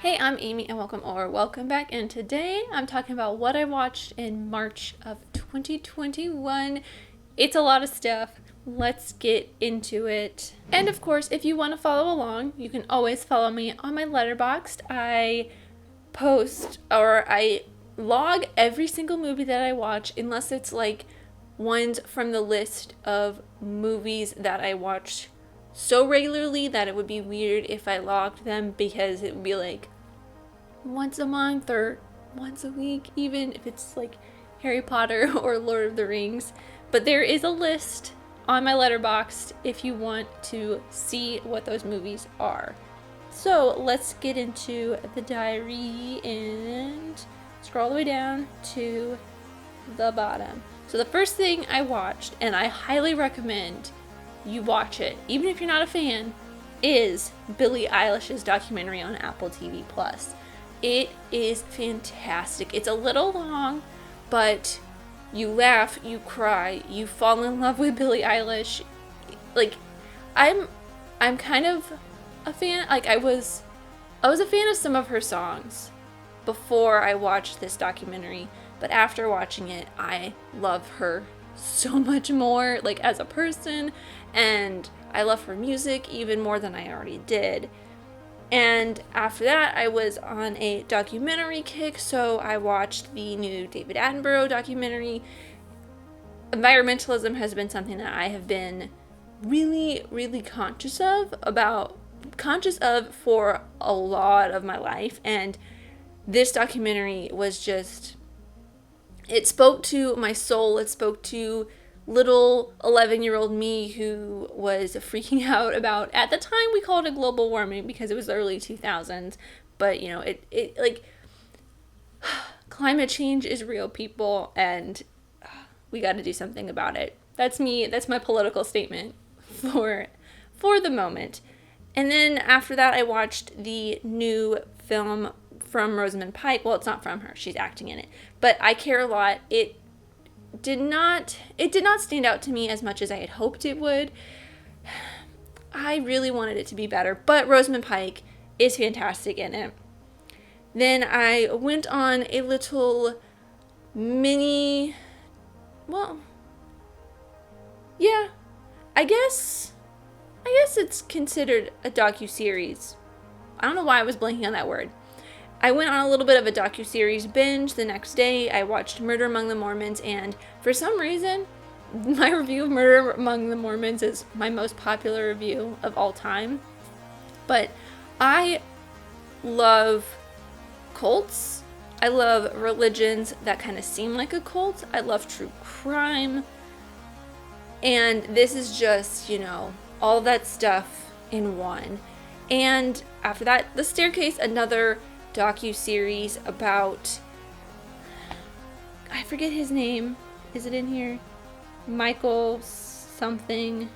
Hey, I'm Amy and welcome back. And today I'm talking about what I watched in March of 2021. It's a lot of stuff. Let's get into it. And of course, if you want to follow along, you can always follow me on my Letterboxd. I log every single movie that I watch, unless it's like ones from the list of movies that I watch so regularly that it would be weird if I logged them, because it would be like once a month or once a week, even if it's like Harry Potter or Lord of the Rings. But there is a list on my Letterboxd if you want to see what those movies are. So let's get into the diary and scroll all the way down to the bottom. So the first thing I watched, and I highly recommend you watch it, even if you're not a fan, is Billie Eilish's documentary on Apple TV+. It is fantastic. It's a little long, but you laugh, you cry, you fall in love with Billie Eilish. Like, I'm kind of a fan. Like, I was a fan of some of her songs before I watched this documentary, but after watching it, I love her so much more, like, as a person, and I love her music even more than I already did. And after that, I was on a documentary kick, so I watched the new David Attenborough documentary. Environmentalism has been something that I have been really, really conscious of for a lot of my life, and this documentary was just, it spoke to my soul. It spoke to little 11-year-old me who was freaking out about, at the time we called it global warming because it was the early 2000s, but you know, it like, climate change is real, people, and we got to do something about it. That's me. That's my political statement for the moment. And then after that, I watched the new film from Rosamund Pike. Well, it's not from her. She's acting in it. But I Care a Lot. It did not stand out to me as much as I had hoped it would. I really wanted it to be better, but Rosamund Pike is fantastic in it. Then I went on a little mini, well, yeah, I guess it's considered a docuseries. I don't know why I was blanking on that word. I went on a little bit of a docuseries binge the next day. I watched Murder Among the Mormons, and for some reason, my review of Murder Among the Mormons is my most popular review of all time. But I love cults. I love religions that kind of seem like a cult. I love true crime. And this is just, all that stuff in one. And after that, The Staircase, another docu-series about, I forget his name. Is it in here? Michael something.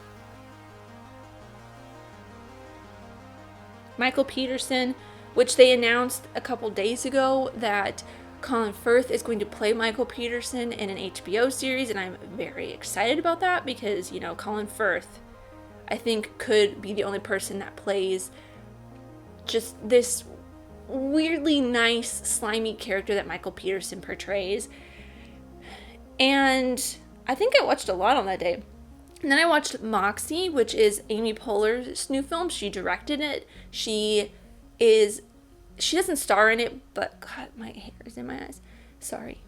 Michael Peterson, which they announced a couple days ago that Colin Firth is going to play Michael Peterson in an HBO series, and I'm very excited about that because, Colin Firth, I think, could be the only person that plays just this weirdly nice, slimy character that Michael Peterson portrays. And I think I watched a lot on that day. And then I watched Moxie, which is Amy Poehler's new film. She directed it. She doesn't star in it, but God, my hair is in my eyes. Sorry.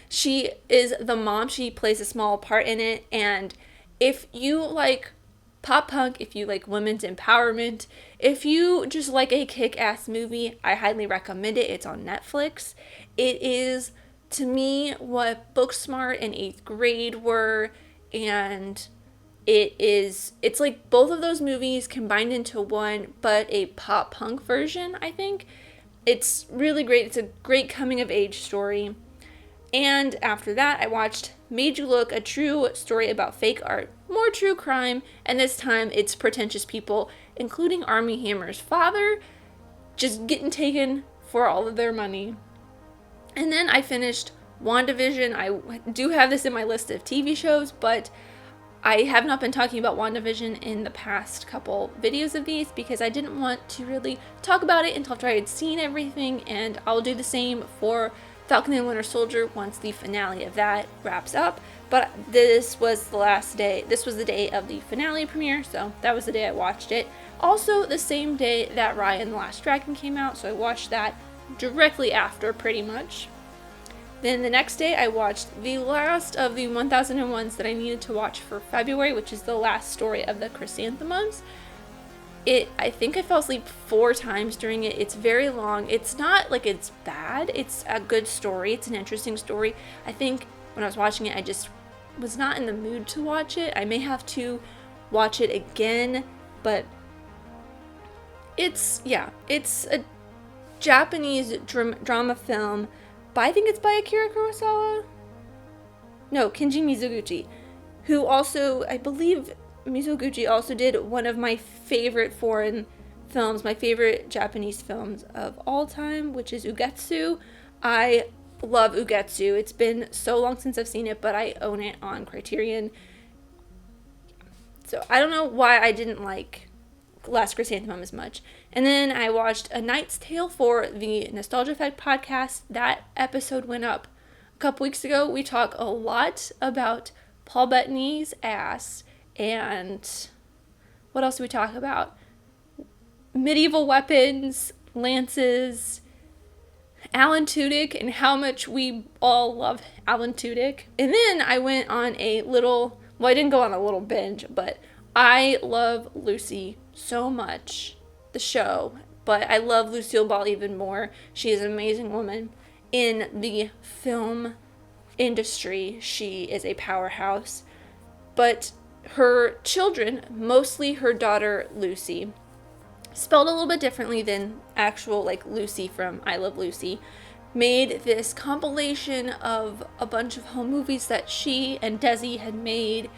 She is the mom. She plays a small part in it. And if you like pop punk, if you like women's empowerment, if you just like a kick-ass movie, I highly recommend it. It's on Netflix. It is, to me, what Booksmart and 8th Grade were, and it's like both of those movies combined into one, but a pop punk version, I think. It's really great. It's a great coming-of-age story. And after that, I watched Made You Look, a true story about fake art. More true crime, and this time it's pretentious people, including Armie Hammer's father, just getting taken for all of their money. And then I finished WandaVision. I do have this in my list of TV shows, but I have not been talking about WandaVision in the past couple videos of these because I didn't want to really talk about it until after I had seen everything, and I'll do the same for Falcon and Winter Soldier once the finale of that wraps up. But this was the last day, this was the day of the finale premiere, so that was the day I watched it. Also the same day that Raya and the Last Dragon came out, so I watched that directly after pretty much. Then the next day I watched the last of the 1001s that I needed to watch for February, which is the last story of the Chrysanthemums. I think I fell asleep 4 times during it. It's very long. It's not like it's bad. It's a good story. It's an interesting story. I think when I was watching it, I just was not in the mood to watch it. I may have to watch it again, but it's a Japanese drama film. But I think it's by Akira Kurosawa. No, Kenji Mizoguchi, who also, I believe Mizoguchi also did one of my favorite foreign films, my favorite Japanese films of all time, which is Ugetsu. I love Ugetsu. It's been so long since I've seen it, but I own it on Criterion. So I don't know why I didn't like Last Chrysanthemum as much. And then I watched A Knight's Tale for the Nostalgia Effect podcast. That episode went up a couple weeks ago. We talk a lot about Paul Bettany's ass, and what else do we talk about? Medieval weapons, lances, Alan Tudyk, and how much we all love Alan Tudyk. And then I went on a little, well, I didn't go on a little binge, but I love Lucy so much, the show, but I love Lucille Ball even more. She is an amazing woman in the film industry. She is a powerhouse, but her children, mostly her daughter Lucy, spelled a little bit differently than actual like Lucy from I Love Lucy, made this compilation of a bunch of home movies that she and Desi had made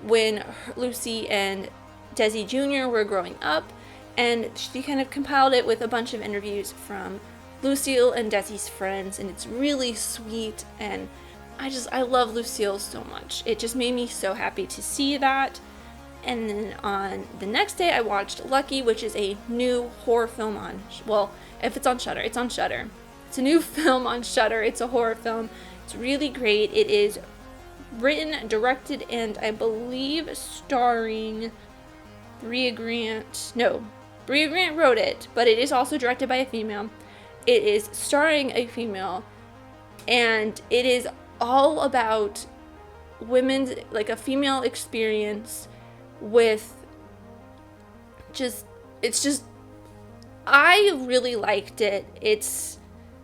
when Lucy and Desi Jr. were growing up, and she kind of compiled it with a bunch of interviews from Lucille and Desi's friends, and it's really sweet, and I love Lucille so much. It just made me so happy to see that. And then on the next day I watched Lucky, which is a new horror film on, well, if it's on Shudder, it's on Shudder. It's a new film on Shudder. It's a horror film. It's really great. It is written, directed, and I believe starring Brea Grant. No, Brea Grant wrote it, but it is also directed by a female. It is starring a female, and it is all about women's, like a female experience with I really liked it. It's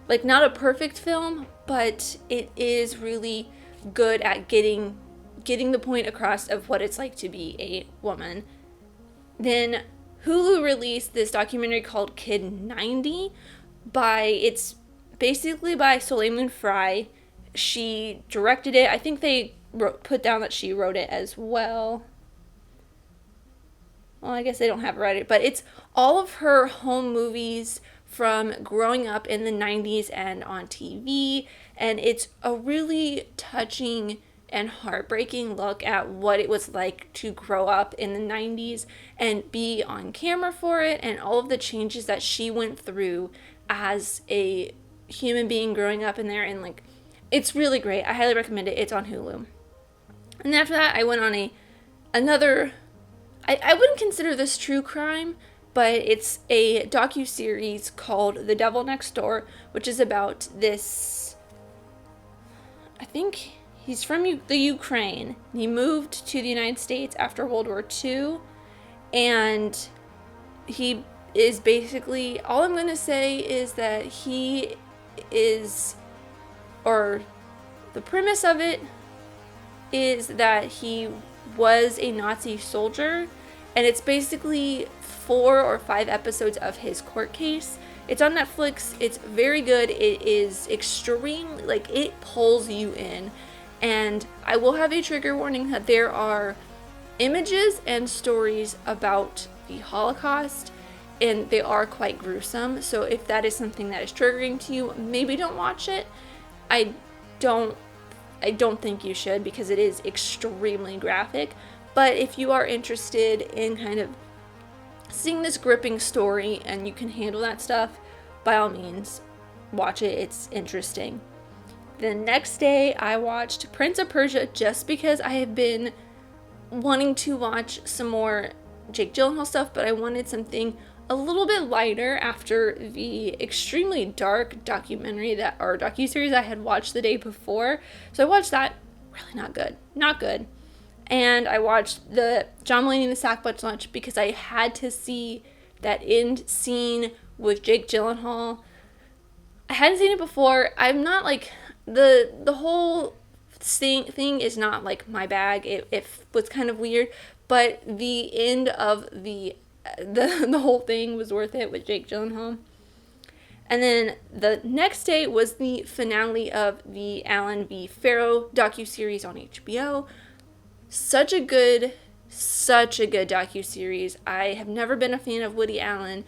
like not a perfect film, but it is really good at getting the point across of what it's like to be a woman. Then Hulu released this documentary called Kid 90 it's basically by Soleil Moon Frye. She directed it. I think they put down that she wrote it as well. Well, I guess they don't have it right, but it's all of her home movies from growing up in the 90s and on TV, and it's a really touching and heartbreaking look at what it was like to grow up in the 90s and be on camera for it, and all of the changes that she went through as a human being growing up in there. And like, it's really great. I highly recommend it. It's on Hulu. And after that, I went on another, I wouldn't consider this true crime, but it's a docu-series called The Devil Next Door, which is about this, I think he's from the Ukraine. He moved to the United States after World War II, and he is basically, all I'm going to say is that he is, or the premise of it is that he was a Nazi soldier, and it's basically 4 or 5 episodes of his court case. It's on Netflix. It's very good. It is extremely, like, it pulls you in. And I will have a trigger warning that there are images and stories about the Holocaust, and they are quite gruesome. So if that is something that is triggering to you, maybe don't watch it. I don't think you should, because it is extremely graphic. But if you are interested in kind of seeing this gripping story and you can handle that stuff, by all means, watch it. It's interesting. The next day, I watched Prince of Persia just because I have been wanting to watch some more Jake Gyllenhaal stuff, but I wanted something a little bit lighter after the extremely dark documentary or docuseries I had watched the day before. So I watched that. Really not good. Not good. And I watched the John Mulaney and the Sackbutch Lunch because I had to see that end scene with Jake Gyllenhaal. I hadn't seen it before. I'm not like the whole thing is not like my bag. It was kind of weird, but the end of the whole thing was worth it with Jake Gyllenhaal. And then the next day was the finale of the Alan v. Farrow docuseries on HBO. Such a good docuseries. I have never been a fan of Woody Allen.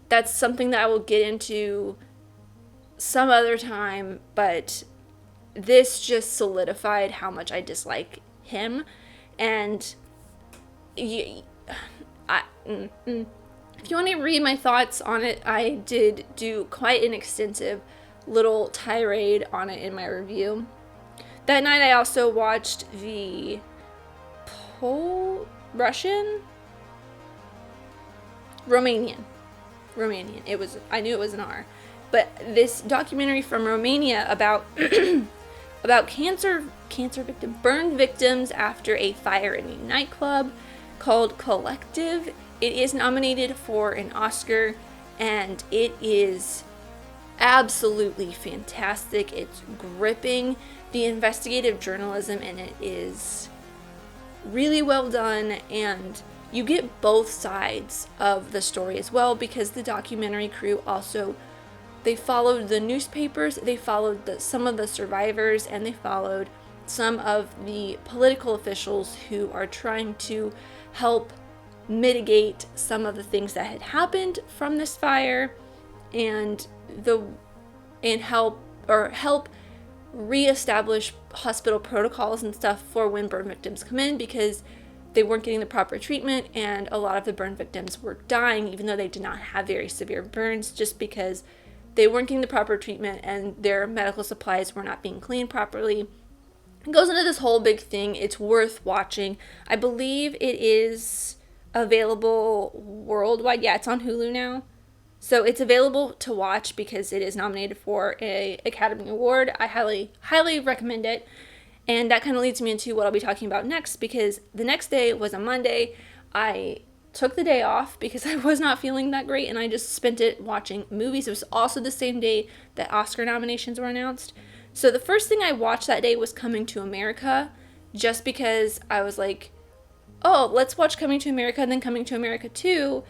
That's something that I will get into some other time, but this just solidified how much I dislike him. And if you want to read my thoughts on it, I did do quite an extensive little tirade on it in my review. That night I also watched the Romanian. I knew it was an R. But this documentary from Romania about about burn victims after a fire in a nightclub called Collective. It is nominated for an Oscar, and it is absolutely fantastic. It's gripping. The investigative journalism in it is really well done, and you get both sides of the story as well, because the documentary crew also, they followed the newspapers, they followed some of the survivors, and they followed some of the political officials who are trying to help mitigate some of the things that had happened from this fire, and help reestablish hospital protocols and stuff for when burn victims come in, because they weren't getting the proper treatment, and a lot of the burn victims were dying even though they did not have very severe burns, just because they weren't getting the proper treatment and their medical supplies were not being cleaned properly. It goes into this whole big thing. It's worth watching. I believe it is available worldwide. Yeah, it's on Hulu now. So it's available to watch because it is nominated for an Academy Award. I highly recommend it. And that kind of leads me into what I'll be talking about next, because the next day was a Monday. I took the day off because I was not feeling that great, and I just spent it watching movies. It was also the same day that Oscar nominations were announced. So the first thing I watched that day was Coming to America, just because I was like, oh, let's watch Coming to America, and then Coming to America 2,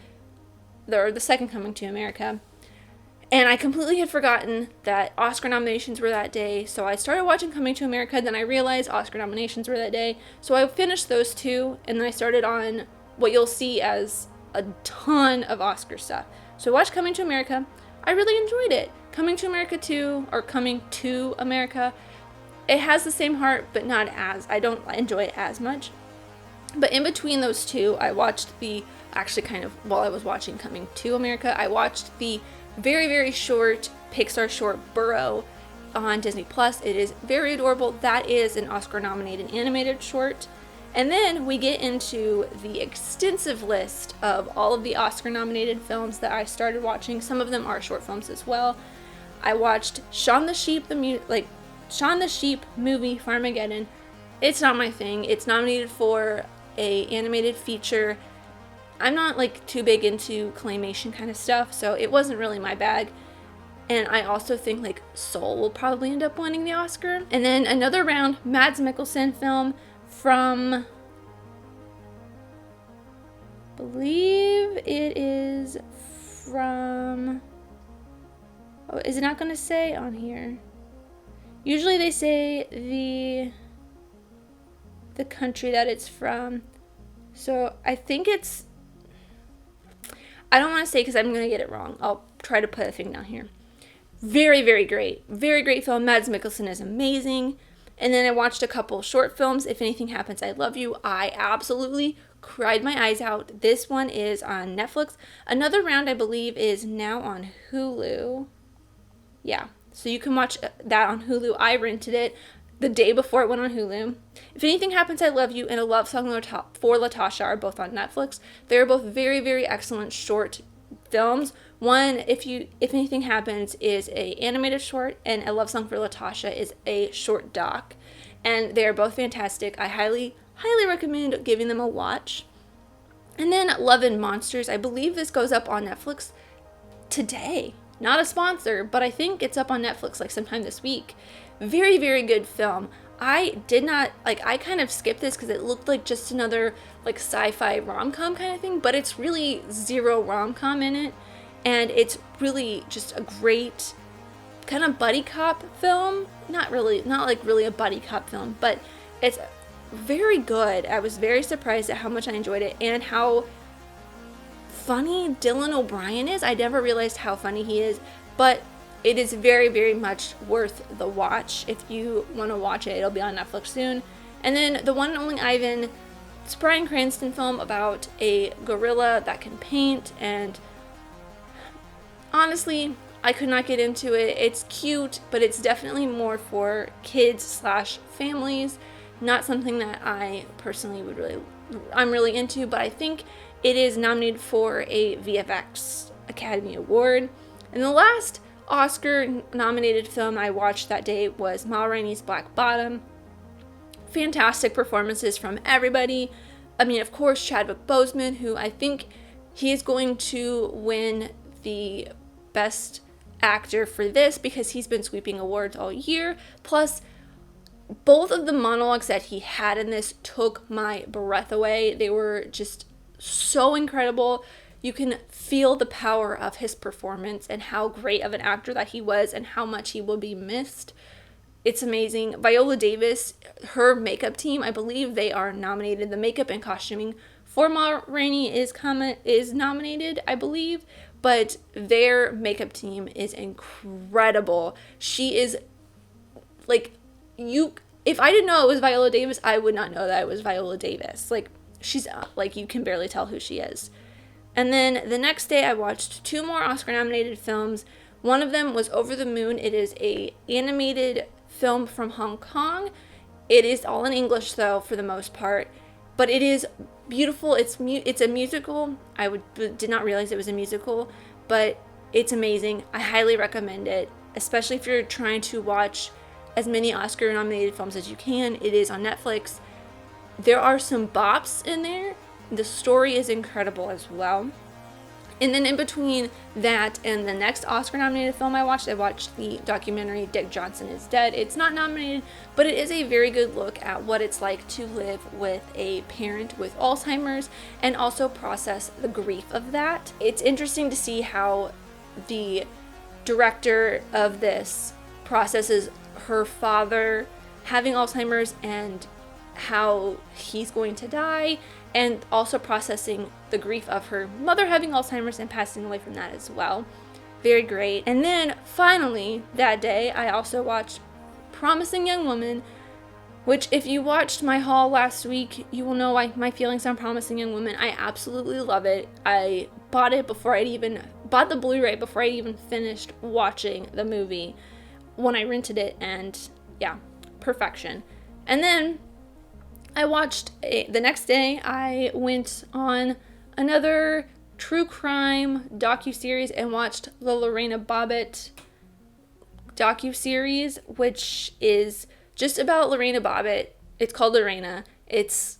or the second Coming to America. And I completely had forgotten that Oscar nominations were that day, so I started watching Coming to America, then I realized Oscar nominations were that day, so I finished those two, and then I started on what you'll see as a ton of Oscar stuff. So I watched Coming to America. I really enjoyed it. Coming to America 2, or Coming to America, it has the same heart, but I don't enjoy it as much. But in between those two, I watched while I was watching Coming to America, I watched the very, very short Pixar short Burrow on Disney Plus. It is very adorable. That is an Oscar-nominated animated short. And then we get into the extensive list of all of the Oscar-nominated films that I started watching. Some of them are short films as well. I watched Shaun the Sheep, Shaun the Sheep movie, Farmageddon. It's not my thing. It's nominated for a animated feature. I'm not too big into claymation kind of stuff, so it wasn't really my bag. And I also think Soul will probably end up winning the Oscar. And then another round, Mads Mikkelsen film from, I believe it is from, is it not going to say on here? Usually they say the country that it's from. So I think it's, I don't want to say because I'm going to get it wrong. I'll try to put a thing down here. Very, very great. Very great film. Mads Mikkelsen is amazing. And then I watched a couple short films. If Anything Happens, I Love You. I absolutely cried my eyes out. This one is on Netflix. Another Round, I believe, is now on Hulu. Yeah, so you can watch that on Hulu. I rented it the day before it went on Hulu. If Anything Happens, I Love You, and A Love Song for Latasha are both on Netflix. They're both very, very excellent short films. One, If Anything Happens, is a animated short, and A Love Song for Latasha is a short doc. And they are both fantastic. I highly, highly recommend giving them a watch. And then Love and Monsters. I believe this goes up on Netflix today. Not a sponsor, but I think it's up on Netflix like sometime this week. Very, very good film. I kind of skipped this because it looked like just another like sci-fi rom-com kind of thing, but it's really zero rom-com in it. And it's really just a great kind of buddy cop film. Not really a buddy cop film, but it's very good. I was very surprised at how much I enjoyed it and how funny Dylan O'Brien is. I never realized how funny he is, but it is very, very much worth the watch. If you want to watch it, it'll be on Netflix soon. And then The One and Only Ivan, it's a Bryan Cranston film about a gorilla that can paint, and honestly, I could not get into it. It's cute, but it's definitely more for kids/families. Not something that I personally I'm really into, but I think it is nominated for a VFX Academy Award. And the last Oscar-nominated film I watched that day was Ma Rainey's Black Bottom. Fantastic performances from everybody. I mean, of course, Chadwick Boseman, who I think he is going to win the Best Actor for this because he's been sweeping awards all year. Plus, both of the monologues that he had in this took my breath away. They were just so incredible. You can feel the power of his performance and how great of an actor that he was and how much he will be missed. It's amazing. Viola Davis, her makeup team, I believe they are nominated. The makeup and costuming for Ma Rainey is nominated, I believe, but their makeup team is incredible. She is like, if I didn't know it was Viola Davis, I would not know that it was Viola Davis. Like, she's like, you can barely tell who she is. And then the next day I watched 2 more Oscar-nominated films. One of them was Over the Moon. It is a animated film from Hong Kong. It is all in English, though, for the most part. But it is beautiful. It's a musical. Did not realize it was a musical, but it's amazing. I highly recommend it, especially if you're trying to watch as many Oscar-nominated films as you can. It is on Netflix. There are some bops in there. The story is incredible as well. And then in between that and the next Oscar-nominated film I watched the documentary Dick Johnson is Dead. It's not nominated, but it is a very good look at what it's like to live with a parent with Alzheimer's and also process the grief of that. It's interesting to see how the director of this processes her father having Alzheimer's and how he's going to die, and also processing the grief of her mother having Alzheimer's and passing away from that as well. Very great. And then finally that day I also watched Promising Young Woman, which if you watched my haul last week, you will know my feelings on Promising Young Woman. I absolutely love it. I bought the Blu-ray before I even finished watching the movie when I rented it, and yeah, perfection. And then I watched, the next day, I went on another true crime docuseries and watched the Lorena Bobbitt docuseries, which is just about Lorena Bobbitt. It's called Lorena. It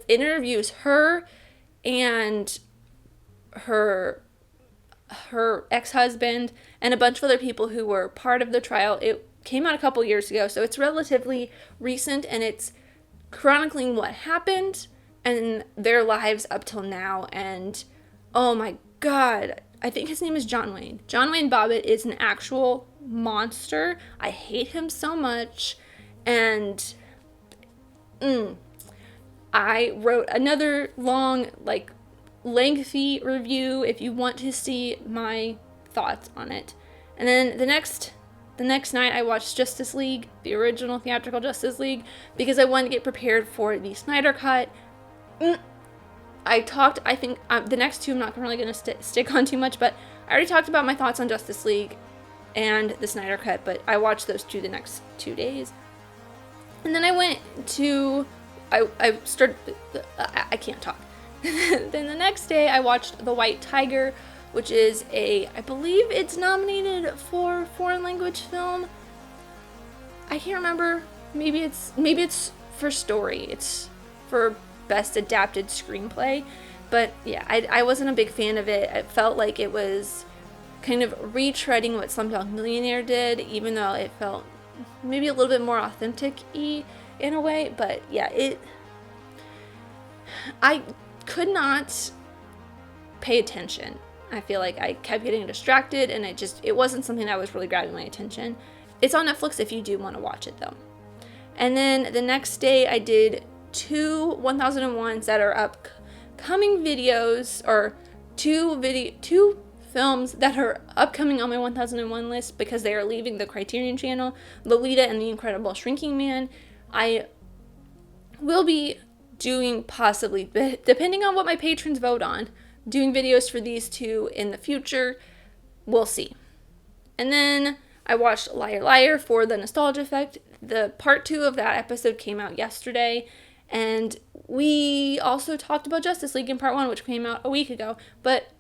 interviews her and her ex-husband and a bunch of other people who were part of the trial. It came out a couple years ago, so it's relatively recent, and it's chronicling what happened and their lives up till now. And oh my god, I think his name is John Wayne. John Wayne Bobbitt is an actual monster. I hate him so much. And I wrote another long, lengthy review if you want to see my thoughts on it. And then the next The next night I watched Justice League, the original theatrical Justice League, because I wanted to get prepared for the Snyder Cut. I think the next two I'm not really going to stick on too much, but I already talked about my thoughts on Justice League and the Snyder Cut, but I watched those two the next 2 days. And then I went to, I can't talk. Then the next day I watched The White Tiger, which is I believe it's nominated for foreign language film. I can't remember. Maybe it's for story. It's for best adapted screenplay. But yeah, I wasn't a big fan of it. It felt like it was kind of retreading what Slumdog Millionaire did, even though it felt maybe a little bit more authentic-y in a way. But yeah, I could not pay attention. I feel like I kept getting distracted, and it wasn't something that was really grabbing my attention. It's on Netflix if you do want to watch it, though. And then the next day I did 2 1001s that are upcoming videos, or two films that are upcoming on my 1001 list because they are leaving the Criterion channel, Lolita and the Incredible Shrinking Man. I will be doing, possibly, depending on what my patrons vote on, doing videos for these two in the future. We'll see. And then I watched Liar Liar for the nostalgia effect. The part 2 of that episode came out yesterday, and we also talked about Justice League in part 1, which came out a week ago, but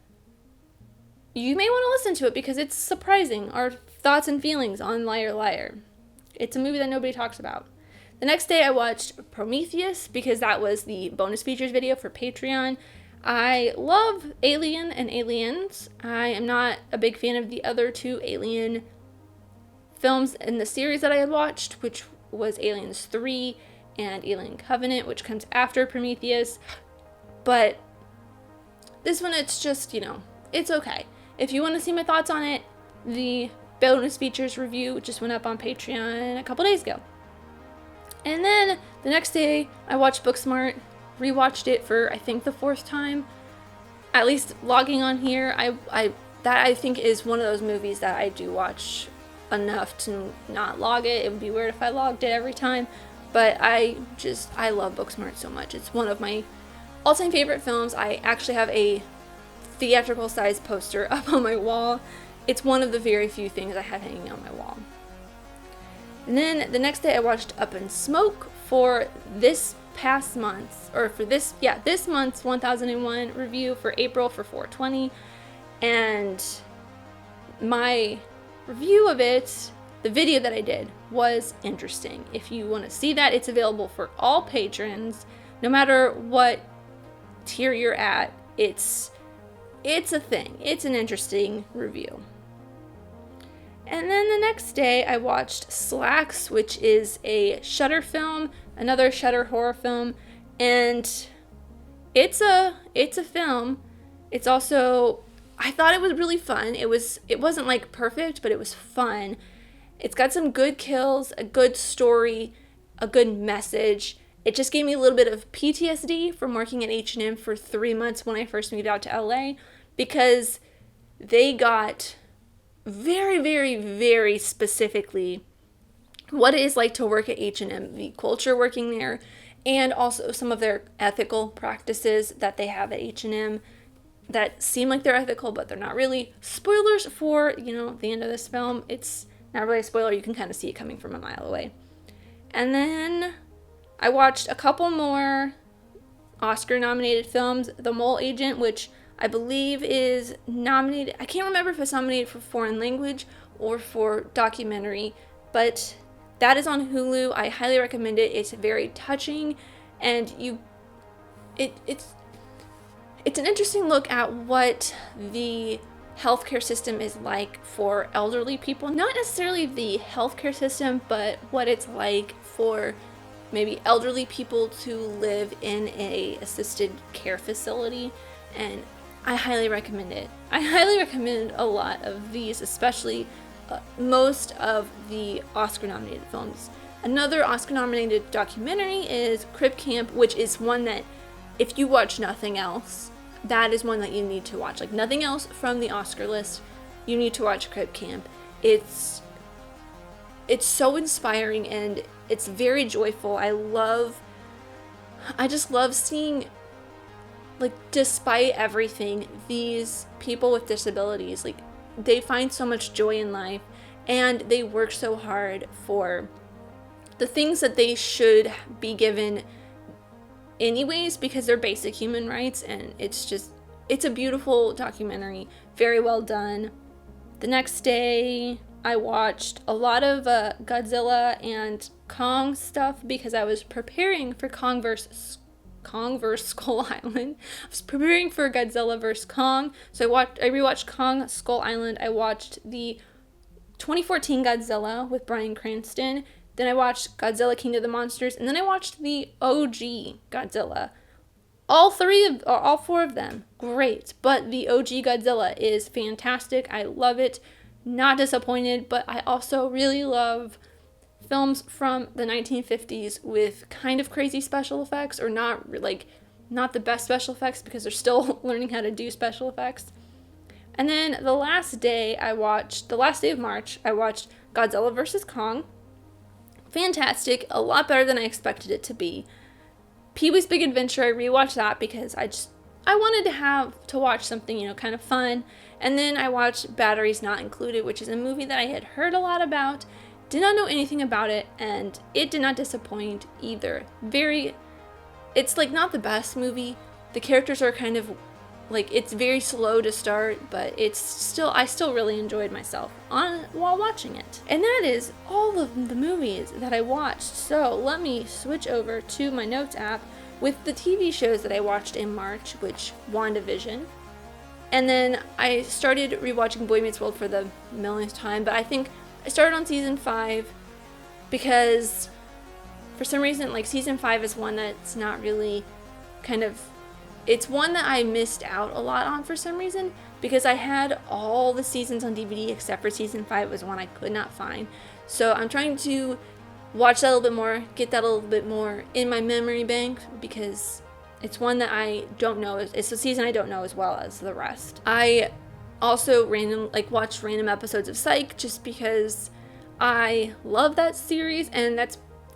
you may want to listen to it because it's surprising, our thoughts and feelings on Liar Liar. It's a movie that nobody talks about. The next day I watched Prometheus because that was the bonus features video for Patreon. I love Alien and Aliens. I am not a big fan of the other 2 Alien films in the series that I had watched, which was Aliens 3 and Alien Covenant, which comes after Prometheus. But this one, it's just, it's okay. If you want to see my thoughts on it, the bonus features review just went up on Patreon a couple days ago. And then the next day, I watched Booksmart, rewatched it for, I think, the 4th time. At least logging on here, I think is one of those movies that I do watch enough to not log it. It would be weird if I logged it every time. But I love Booksmart so much. It's one of my all-time favorite films. I actually have a theatrical size poster up on my wall. It's one of the very few things I have hanging on my wall. And then the next day I watched Up in Smoke for this month's 1001 review for April for 420. And my review of it, the video that I did, was interesting. If you want to see that, it's available for all patrons, no matter what tier you're at. It's a thing. It's an interesting review. And then the next day I watched Slacks, which is a Shudder film, another Shudder horror film, and it's a film. It's also, I thought it was really fun. It wasn't like perfect, but it was fun. It's got some good kills, a good story, a good message. It just gave me a little bit of PTSD from working at H&M for 3 months when I first moved out to LA, because they got very, very, very specifically what it is like to work at H&M, the culture working there, and also some of their ethical practices that they have at H&M that seem like they're ethical, but they're not really. Spoilers for, the end of this film. It's not really a spoiler. You can kind of see it coming from a mile away. And then I watched a couple more Oscar-nominated films. The Mole Agent, which I believe is nominated. I can't remember if it's nominated for foreign language or for documentary, but that is on Hulu. I highly recommend it. It's very touching, and it's an interesting look at what the healthcare system is like for elderly people. Not necessarily the healthcare system, but what it's like for maybe elderly people to live in a assisted care facility, and I highly recommend it. I highly recommend a lot of these, especially most of the Oscar-nominated films. Another Oscar-nominated documentary is Crip Camp, which is one that, if you watch nothing else, that is one that you need to watch. Like nothing else from the Oscar list, you need to watch Crip Camp. It's it's so inspiring and it's very joyful. I just love seeing, like, despite everything, these people with disabilities, like, they find so much joy in life and they work so hard for the things that they should be given anyways, because they're basic human rights. And it's a beautiful documentary, very well done. The next day I watched a lot of Godzilla and Kong stuff because I was preparing for Kong vs. Skull Island. I was preparing for Godzilla vs. Kong, so I rewatched Kong Skull Island. I watched the 2014 Godzilla with Bryan Cranston. Then I watched Godzilla King of the Monsters, and then I watched the OG Godzilla. All four of them, great. But the OG Godzilla is fantastic. I love it. Not disappointed, but I also really love films from the 1950s with kind of crazy special effects, or not the best special effects because they're still learning how to do special effects. And then the last day of March, I watched Godzilla vs. Kong. Fantastic, a lot better than I expected it to be. Pee-wee's Big Adventure, I rewatched that because I wanted to watch something, kind of fun. And then I watched Batteries Not Included, which is a movie that I had heard a lot about, did not know anything about it, and it did not disappoint either. It's like not the best movie. The characters are kind of like, it's very slow to start, but I still really enjoyed myself while watching it. And that is all of the movies that I watched. So let me switch over to my notes app with the TV shows that I watched in March, which WandaVision. And then I started rewatching Boy Meets World for the millionth time, but I think I started on season 5 because for some reason, like, season 5 is one that's not really it's one that I missed out a lot on for some reason, because I had all the seasons on DVD except for season 5 was one I could not find. So I'm trying to watch that a little bit more, get that a little bit more in my memory bank, because it's one that I don't know. It's a season I don't know as well as the rest. I also watched random episodes of Psych just because I love that series, and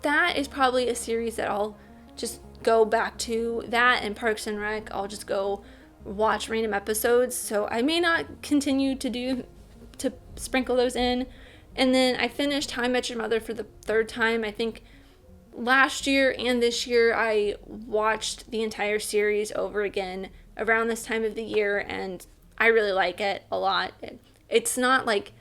that is probably a series that I'll just go back to. That and Parks and Rec, I'll just go watch random episodes, so I may not continue to sprinkle those in. And then I finished How I Met Your Mother for the 3rd time. I think last year and this year I watched the entire series over again around this time of the year, and I really like it a lot. It's not like,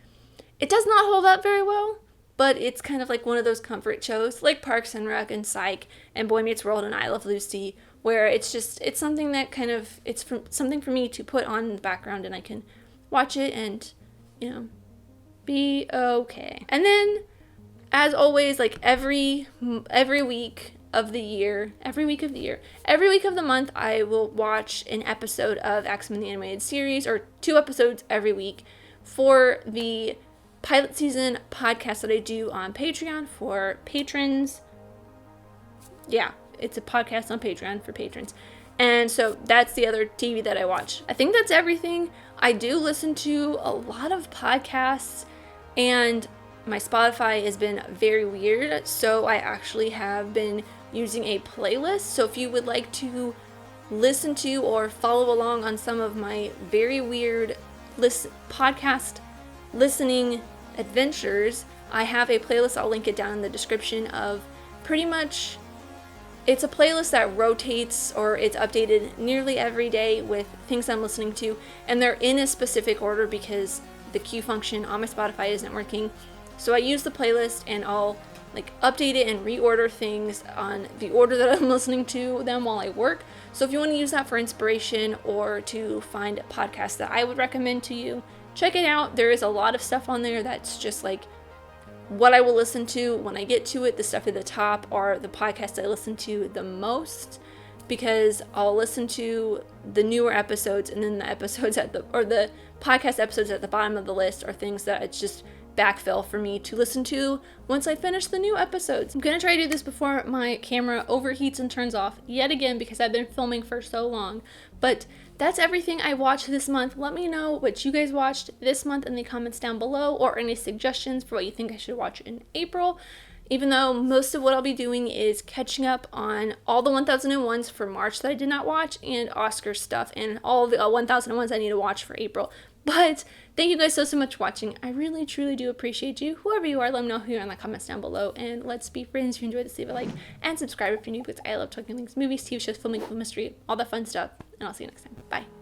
it does not hold up very well, but it's kind of like one of those comfort shows like Parks and Rec and Psych and Boy Meets World and I Love Lucy, where it's something that something for me to put on in the background, and I can watch it and, be okay. And then, as always, like every week of the month, I will watch an episode of X-Men the Animated Series, or 2 episodes every week, for the pilot season podcast that I do on Patreon for patrons. Yeah, it's a podcast on Patreon for patrons. And so that's the other TV that I watch. I think that's everything. I do listen to a lot of podcasts, and my Spotify has been very weird, so I actually have been using a playlist. So if you would like to listen to or follow along on some of my very weird podcast listening adventures, I have a playlist. I'll link it down in the description of pretty much, it's a playlist that rotates, or it's updated nearly every day with things I'm listening to, and they're in a specific order because the queue function on my Spotify isn't working. So I use the playlist and I'll update it and reorder things on the order that I'm listening to them while I work. So if you want to use that for inspiration or to find podcasts that I would recommend to you, check it out. There is a lot of stuff on there that's just what I will listen to when I get to it. The stuff at the top are the podcasts I listen to the most, because I'll listen to the newer episodes, and then the podcast episodes at the bottom of the list are things that it's just backfill for me to listen to once I finish the new episodes. I'm gonna try to do this before my camera overheats and turns off yet again, because I've been filming for so long. But that's everything I watched this month. Let me know what you guys watched this month in the comments down below, or any suggestions for what you think I should watch in April. Even though most of what I'll be doing is catching up on all the 1001s for March that I did not watch, and Oscar stuff, and all the 1001s I need to watch for April. But thank you guys so much for watching. I really, truly do appreciate you. Whoever you are, let me know who you are in the comments down below. And let's be friends. If you enjoyed this, leave a like and subscribe if you're new, because I love talking things, movies, TV shows, filming, film history, all that fun stuff. And I'll see you next time. Bye.